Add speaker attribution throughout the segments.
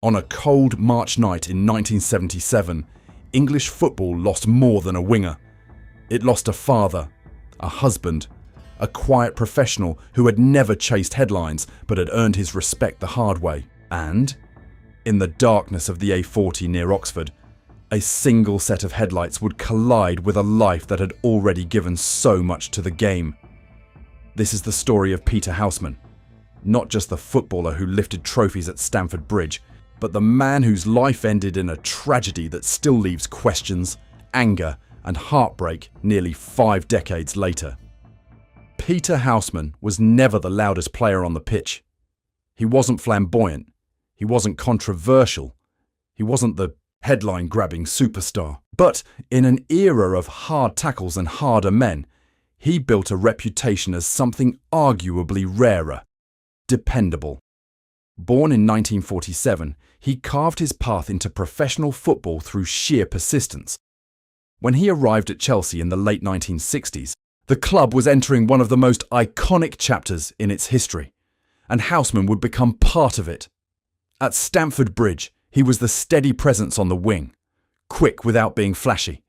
Speaker 1: On a cold March night in 1977, English football lost more than a winger. It lost a father, a husband, a quiet professional who had never chased headlines but had earned his respect the hard way. And, in the darkness of the A40 near Oxford, a single set of headlights would collide with a life that had already given so much to the game. This is the story of Peter Houseman, not just the footballer who lifted trophies at Stamford Bridge, but the man whose life ended in a tragedy that still leaves questions, anger, and heartbreak nearly 5 decades later. Peter Houseman was never the loudest player on the pitch. He wasn't flamboyant. He wasn't controversial. He wasn't the headline-grabbing superstar. But in an era of hard tackles and harder men, he built a reputation as something arguably rarer: dependable. Born in 1947, he carved his path into professional football through sheer persistence. When he arrived at Chelsea in the late 1960s, the club was entering one of the most iconic chapters in its history, and Houseman would become part of it. At Stamford Bridge, he was the steady presence on the wing, quick without being flashy,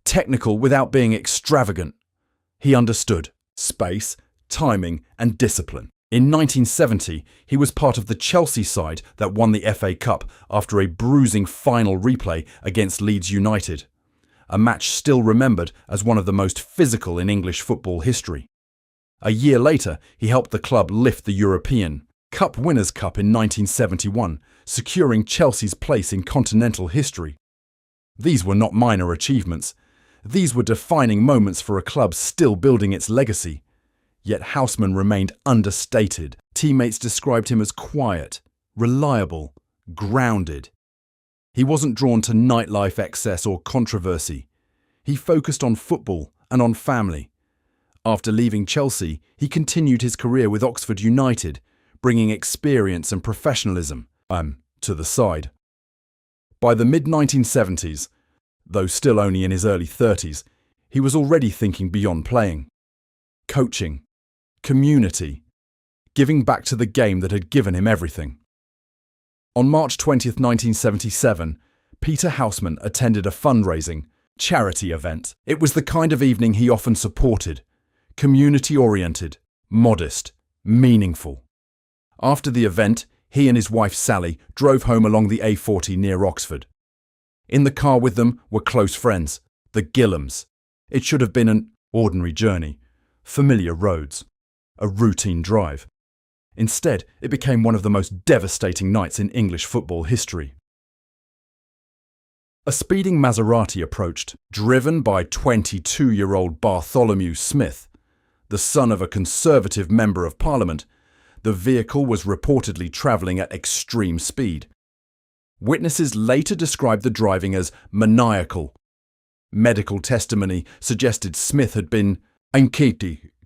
Speaker 1: technical without being extravagant. He understood space, timing, and discipline. In 1970, he was part of the Chelsea side that won the FA Cup after a bruising final replay against Leeds United, a match still remembered as one of the most physical in English football history. A year later, he helped the club lift the European Cup Winners' Cup in 1971, securing Chelsea's place in continental history. These were not minor achievements. These were defining moments for a club still building its legacy. Yet Houseman remained understated. Teammates described him as quiet, reliable, grounded. He wasn't drawn to nightlife excess or controversy. He focused on football and on family. After leaving Chelsea, he continued his career with Oxford United, bringing experience and professionalism to the side. By the mid-1970s, though still only in his early 30s, he was already thinking beyond playing. Coaching, community, giving back to the game that had given him everything. On March 20th, 1977, Peter Houseman attended a fundraising, charity event. It was the kind of evening he often supported: community-oriented, modest, meaningful. After the event, he and his wife Sally drove home along the A40 near Oxford. In the car with them were close friends, the Gillams. It should have been an ordinary journey, familiar roads, a routine drive. Instead, it became one of the most devastating nights in English football history. A speeding Maserati approached, driven by 22-year-old Bartholomew Smith, the son of a Conservative Member of Parliament. The vehicle was reportedly travelling at extreme speed. Witnesses later described the driving as maniacal. Medical testimony suggested Smith had been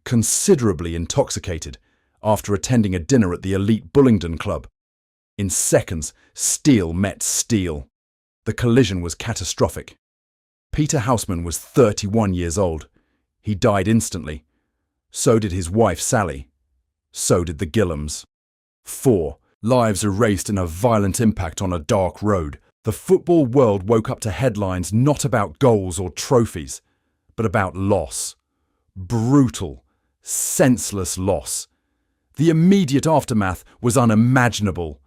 Speaker 1: considerably intoxicated after attending a dinner at the elite Bullingdon Club. In seconds, steel met steel. The collision was catastrophic. Peter Houseman was 31 years old. He died instantly. So did his wife Sally. So did the Gillams. 4 lives erased in a violent impact on a dark road. The football world woke up to headlines not about goals or trophies, but about loss. Brutal, senseless loss. The immediate aftermath was unimaginable.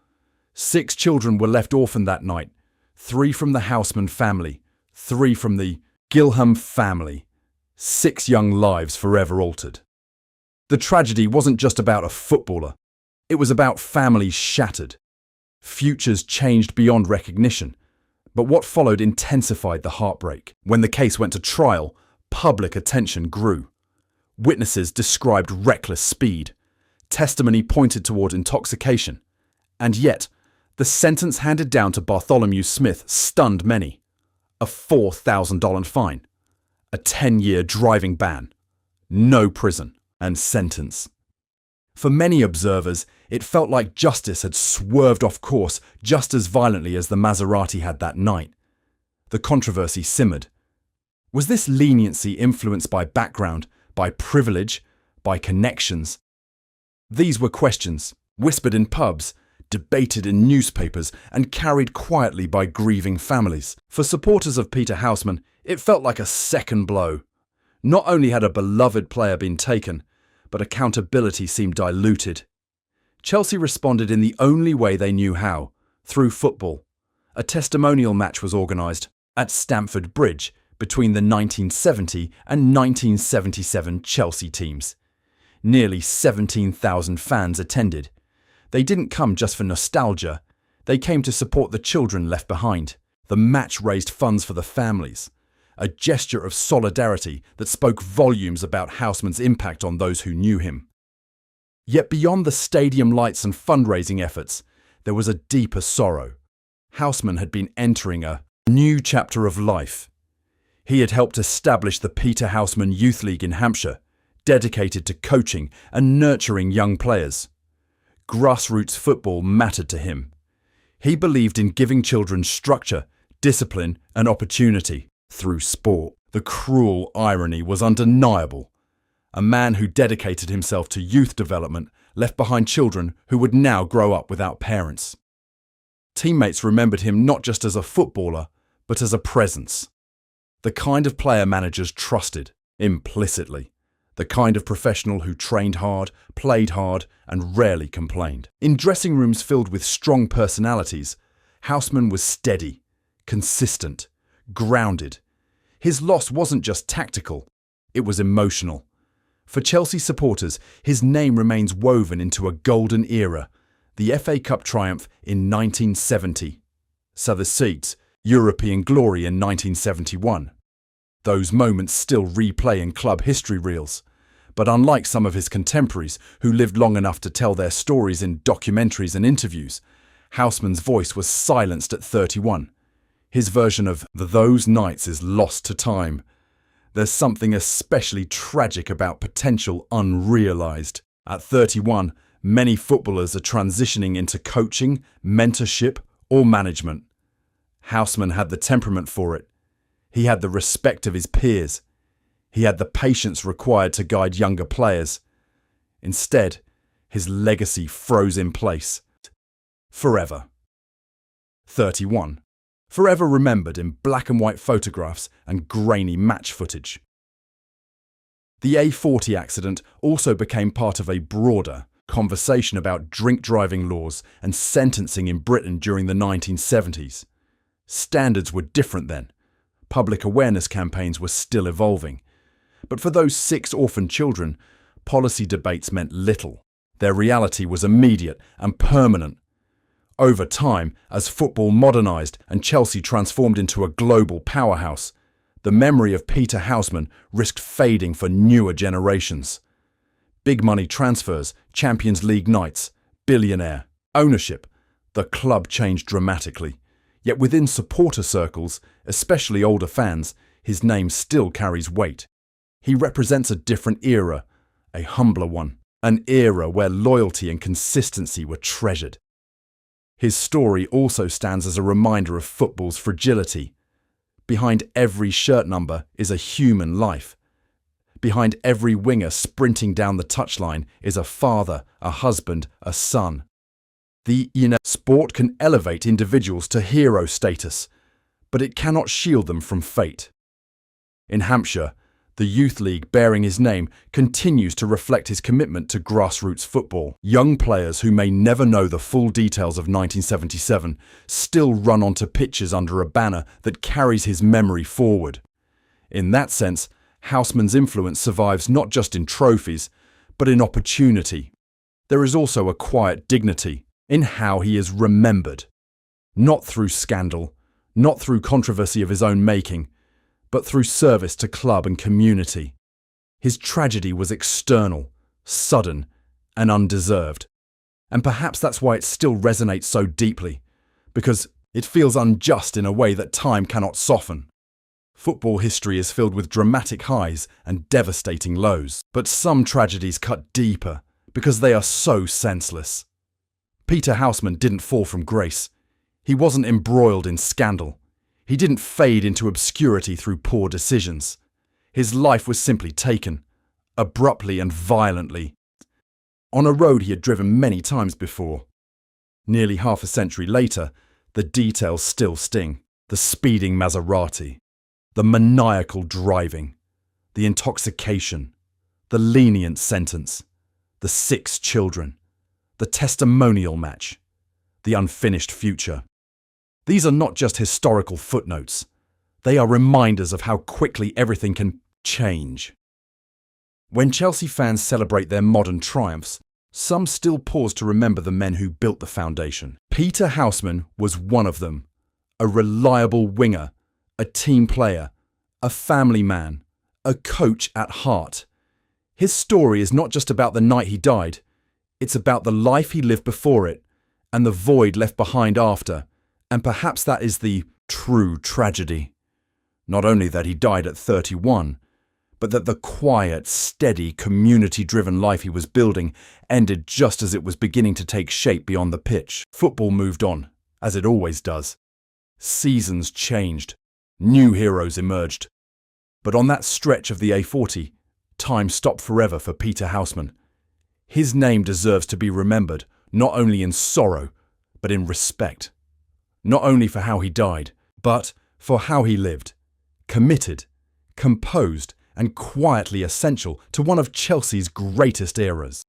Speaker 1: 6 children were left orphaned that night, 3 from the Houseman family, 3 from the Gilham family. 6 young lives forever altered. The tragedy wasn't just about a footballer. It was about families shattered. Futures changed beyond recognition. But what followed intensified the heartbreak. When the case went to trial, public attention grew. Witnesses described reckless speed. Testimony pointed toward intoxication. And yet, the sentence handed down to Bartholomew Smith stunned many. A $4,000 fine. A 10-year driving ban. No prison. And sentence. For many observers, it felt like justice had swerved off course just as violently as the Maserati had that night. The controversy simmered. Was this leniency influenced by background, by privilege, by connections? These were questions, whispered in pubs, debated in newspapers and carried quietly by grieving families. For supporters of Peter Houseman, it felt like a second blow. Not only had a beloved player been taken, but accountability seemed diluted. Chelsea responded in the only way they knew how, through football. A testimonial match was organised at Stamford Bridge between the 1970 and 1977 Chelsea teams. Nearly 17,000 fans attended. They didn't come just for nostalgia. They came to support the children left behind. The match raised funds for the families, a gesture of solidarity that spoke volumes about Houseman's impact on those who knew him. Yet beyond the stadium lights and fundraising efforts, there was a deeper sorrow. Houseman had been entering a new chapter of life. He had helped establish the Peter Houseman Youth League in Hampshire, dedicated to coaching and nurturing young players. Grassroots football mattered to him. He believed in giving children structure, discipline and opportunity through sport. The cruel irony was undeniable. A man who dedicated himself to youth development left behind children who would now grow up without parents. Teammates remembered him not just as a footballer, but as a presence. The kind of player managers trusted, implicitly. The kind of professional who trained hard, played hard, and rarely complained. In dressing rooms filled with strong personalities, Houseman was steady, consistent, grounded. His loss wasn't just tactical, it was emotional. For Chelsea supporters, his name remains woven into a golden era, the FA Cup triumph in 1970. Southern Seats, European glory in 1971. Those moments still replay in club history reels. But unlike some of his contemporaries who lived long enough to tell their stories in documentaries and interviews, Houseman's voice was silenced at 31. His version of those nights is lost to time. There's something especially tragic about potential unrealised. At 31, many footballers are transitioning into coaching, mentorship, or management. Houseman had the temperament for it. He had the respect of his peers. He had the patience required to guide younger players. Instead, his legacy froze in place. Forever. 31. Forever remembered in black and white photographs and grainy match footage. The A40 accident also became part of a broader conversation about drink driving laws and sentencing in Britain during the 1970s. Standards were different then. Public awareness campaigns were still evolving. But for those 6 orphaned children, policy debates meant little. Their reality was immediate and permanent. Over time, as football modernised and Chelsea transformed into a global powerhouse, the memory of Peter Houseman risked fading for newer generations. Big money transfers, Champions League nights, billionaire, ownership. The club changed dramatically. Yet within supporter circles, especially older fans, his name still carries weight. He represents a different era, a humbler one, an era where loyalty and consistency were treasured. His story also stands as a reminder of football's fragility. Behind every shirt number is a human life. Behind every winger sprinting down the touchline is a father, a husband, a son. Sport can elevate individuals to hero status, but it cannot shield them from fate. In Hampshire, the Youth League bearing his name continues to reflect his commitment to grassroots football. Young players who may never know the full details of 1977 still run onto pitches under a banner that carries his memory forward. In that sense, Houseman's influence survives not just in trophies, but in opportunity. There is also a quiet dignity in how he is remembered. Not through scandal, not through controversy of his own making, but through service to club and community. His tragedy was external, sudden, and undeserved. And perhaps that's why it still resonates so deeply, because it feels unjust in a way that time cannot soften. Football history is filled with dramatic highs and devastating lows, but some tragedies cut deeper because they are so senseless. Peter Houseman didn't fall from grace. He wasn't embroiled in scandal. He didn't fade into obscurity through poor decisions. His life was simply taken, abruptly and violently, on a road he had driven many times before. Nearly half a century later, the details still sting. The speeding Maserati, the maniacal driving, the intoxication, the lenient sentence, the 6 children, the testimonial match, the unfinished future. These are not just historical footnotes. They are reminders of how quickly everything can change. When Chelsea fans celebrate their modern triumphs, some still pause to remember the men who built the foundation. Peter Houseman was one of them. A reliable winger, a team player, a family man, a coach at heart. His story is not just about the night he died, it's about the life he lived before it and the void left behind after, and perhaps that is the true tragedy. Not only that he died at 31, but that the quiet, steady, community-driven life he was building ended just as it was beginning to take shape beyond the pitch. Football moved on, as it always does. Seasons changed, new heroes emerged. But on that stretch of the A40, time stopped forever for Peter Houseman. His name deserves to be remembered, not only in sorrow, but in respect. Not only for how he died, but for how he lived. Committed, composed, and quietly essential to one of Chelsea's greatest eras.